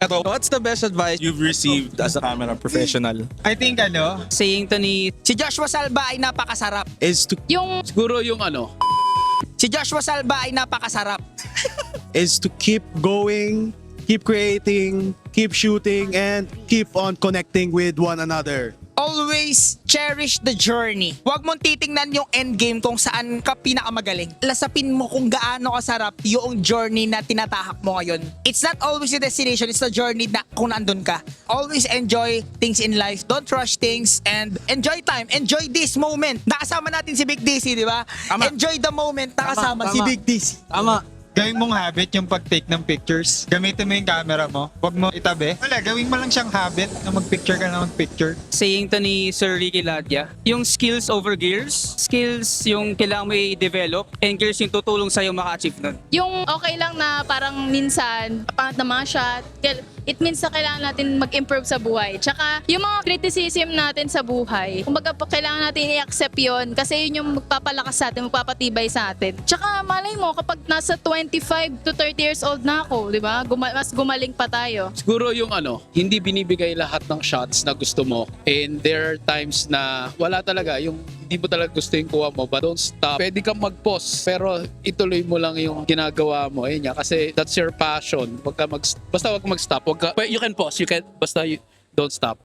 to. What's the best advice you've received as a camera professional? I think Saying to ni si Joshua Salba ay napakasarap. Is to Siguro yung ano, Si Joshua Salba ay napakasarap. keep going, keep creating, keep shooting, and keep on connecting with one another. Always cherish the journey. Huwag mong titingnan yung endgame kung saan ka pinakamagaling. Lasapin mo kung gaano kasarap yung journey na tinatahak mo ngayon. It's not always the destination, it's the journey na kung nandun ka. Always enjoy things in life. Don't rush things and enjoy time. Enjoy this moment. Nakasama natin si Big DC, di ba? Tama. Enjoy the moment. Nakasama si Big DC. Tama. gawin mong habit yung pag-take ng pictures. Gamitin mo yung camera mo. Huwag mo itabi. Wala, gawin mo lang siyang habit na mag-picture ka na mag-picture. Saying to ni Sir Ricky Ladya, yung skills over gears, skills yung kailangan mo i-develop, and gears yung tutulong sa'yo maka-achieve nun. Yung okay lang na parang minsan, pangat na mga shot, it means na kailangan natin mag-improve sa buhay. Tsaka yung mga criticism natin sa buhay, kumbaga kailangan natin i-accept yun kasi yun yung magpapalakas sa atin, magpapatibay sa atin. Tsaka malay mo, kapag nasa 25 to 30 years old na ako, di ba? Mas gumaling pa tayo. siguro yung ano, hindi binibigay lahat ng shots na gusto mo. And there are times na wala talaga, yung hindi mo talaga gusto yung kuha mo, but don't stop. Pwede kang mag-pause, pero ituloy mo lang yung ginagawa mo. Ayun nga, kasi that's your passion. Basta wag mag-stop. You can pause, basta don't stop.